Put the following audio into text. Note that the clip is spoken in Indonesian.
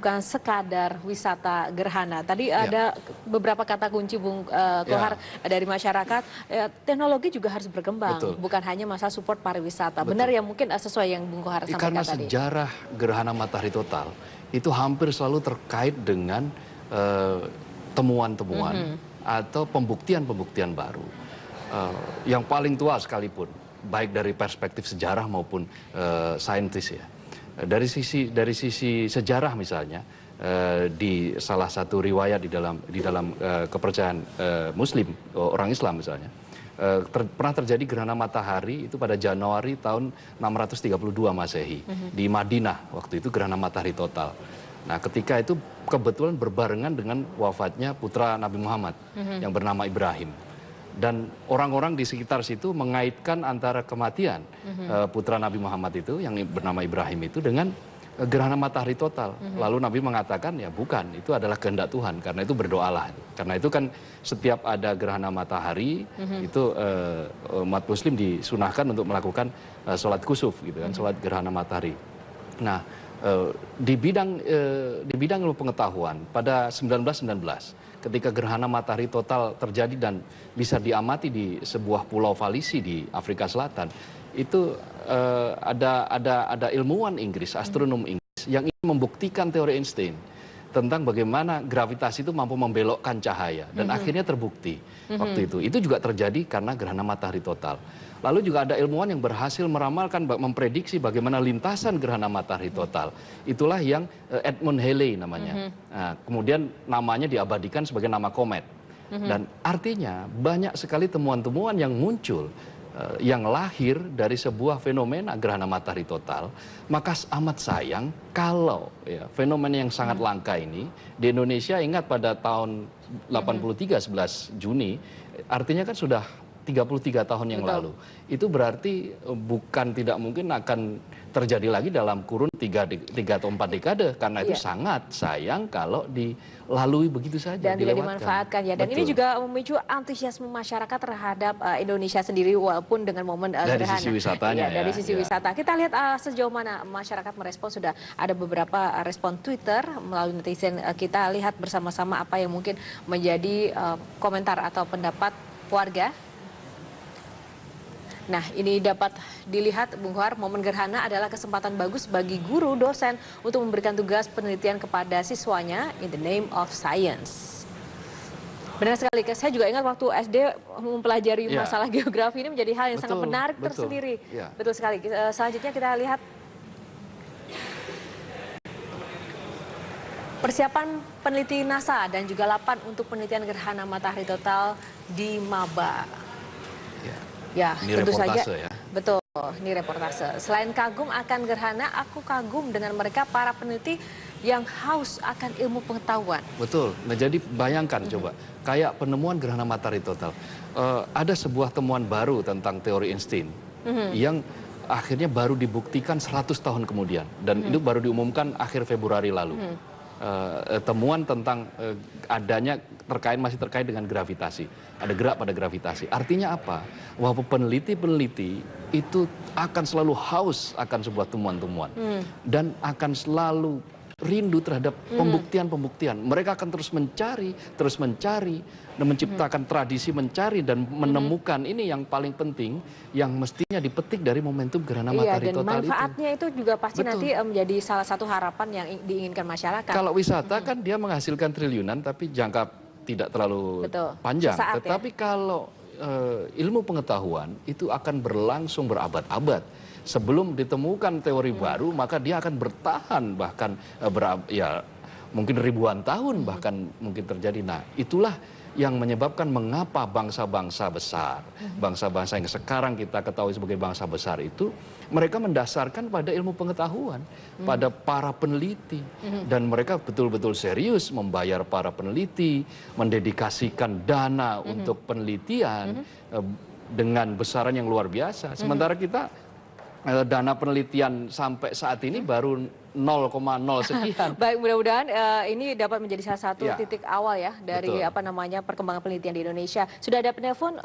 bukan sekadar wisata gerhana. Tadi ada beberapa kata kunci Bung Kohar dari masyarakat. Teknologi juga harus berkembang, bukan hanya masalah support pariwisata. Benar ya, mungkin sesuai yang Bung Kohar sampaikan karena tadi. Sejarah gerhana matahari total itu hampir selalu terkait dengan temuan-temuan atau pembuktian-pembuktian baru. Yang paling tua sekalipun, baik dari perspektif sejarah maupun saintis ya. Dari sisi sejarah misalnya, di salah satu riwayat di dalam kepercayaan Muslim, orang Islam misalnya, pernah terjadi gerhana matahari itu pada Januari tahun 632 Masehi di Madinah. Waktu itu gerhana matahari total. Nah, ketika itu kebetulan berbarengan dengan wafatnya putra Nabi Muhammad yang bernama Ibrahim. Dan orang-orang di sekitar situ mengaitkan antara kematian putra Nabi Muhammad itu yang bernama Ibrahim itu dengan gerhana matahari total. Lalu Nabi mengatakan ya bukan, itu adalah kehendak Tuhan, karena itu berdoalah. Karena itu kan setiap ada gerhana matahari itu umat muslim disunahkan untuk melakukan sholat kusuf gitu kan, sholat gerhana matahari. Nah, di bidang ilmu pengetahuan pada 1919 ketika gerhana matahari total terjadi dan bisa diamati di sebuah pulau Walisi di Afrika Selatan, itu ada ilmuwan Inggris, astronom Inggris yang ingin membuktikan teori Einstein tentang bagaimana gravitasi itu mampu membelokkan cahaya, dan akhirnya terbukti waktu itu. Itu juga terjadi karena gerhana matahari total. Lalu juga ada ilmuwan yang berhasil meramalkan, memprediksi bagaimana lintasan gerhana matahari total. Itulah yang Edmund Halley namanya. Nah, kemudian namanya diabadikan sebagai nama komet. Dan artinya banyak sekali temuan-temuan yang muncul yang lahir dari sebuah fenomena gerhana matahari total. Maka amat sayang kalau fenomena yang sangat langka ini di Indonesia, ingat pada tahun 83 11 Juni, artinya kan sudah 33 tahun yang lalu. Itu berarti bukan tidak mungkin akan terjadi lagi dalam kurun 3 atau 4 dekade, karena itu sangat sayang kalau dilalui begitu saja, dan tidak dimanfaatkan ya. Dan ini juga memicu antusiasme masyarakat terhadap Indonesia sendiri, walaupun dengan momen dari gerhana. sisi wisatanya dari sisi wisata. Kita lihat sejauh mana masyarakat merespon. Sudah ada beberapa respon Twitter melalui netizen. Kita lihat bersama-sama apa yang mungkin menjadi komentar atau pendapat warga. Nah, ini dapat dilihat, Bung Kohar, momen gerhana adalah kesempatan bagus bagi guru dosen untuk memberikan tugas penelitian kepada siswanya in the name of science. Benar sekali, saya juga ingat waktu SD mempelajari masalah geografi, ini menjadi hal yang sangat menarik tersendiri. Betul sekali. Selanjutnya kita lihat persiapan peneliti NASA dan juga lapan untuk penelitian gerhana matahari total di Maba. Ya, ini tentu reportase saja. Ya. Betul, ini reportase. Selain kagum akan gerhana, aku kagum dengan mereka para peneliti yang haus akan ilmu pengetahuan. Betul. Nah, jadi bayangkan coba, kayak penemuan gerhana matahari total. Ada sebuah temuan baru tentang teori Einstein yang akhirnya baru dibuktikan 100 tahun kemudian, dan itu baru diumumkan akhir Februari lalu. Temuan tentang adanya masih terkait dengan gravitasi, ada gerak pada gravitasi. Artinya apa? Bahwa peneliti-peneliti itu akan selalu haus akan sebuah temuan-temuan dan akan selalu rindu terhadap pembuktian-pembuktian. Mereka akan terus mencari dan menciptakan tradisi mencari dan menemukan. Ini yang paling penting, yang mestinya dipetik dari momentum gerhana matahari total itu. Dan manfaatnya itu juga pasti nanti menjadi salah satu harapan yang diinginkan masyarakat. Kalau wisata kan dia menghasilkan triliunan, tapi jangka tidak terlalu panjang. Tetapi kalau ilmu pengetahuan itu akan berlangsung berabad-abad. Sebelum ditemukan teori baru, maka dia akan bertahan bahkan mungkin ribuan tahun bahkan mungkin terjadi. Nah, itulah yang menyebabkan mengapa bangsa-bangsa besar, bangsa-bangsa yang sekarang kita ketahui sebagai bangsa besar itu, mereka mendasarkan pada ilmu pengetahuan, pada para peneliti. Dan mereka betul-betul serius membayar para peneliti, mendedikasikan dana untuk penelitian dengan besaran yang luar biasa. Sementara kita dana penelitian sampai saat ini baru 0,0 sekian. Baik, mudah-mudahan ini dapat menjadi salah satu titik awal ya dari perkembangan penelitian di Indonesia. Sudah ada penelpon.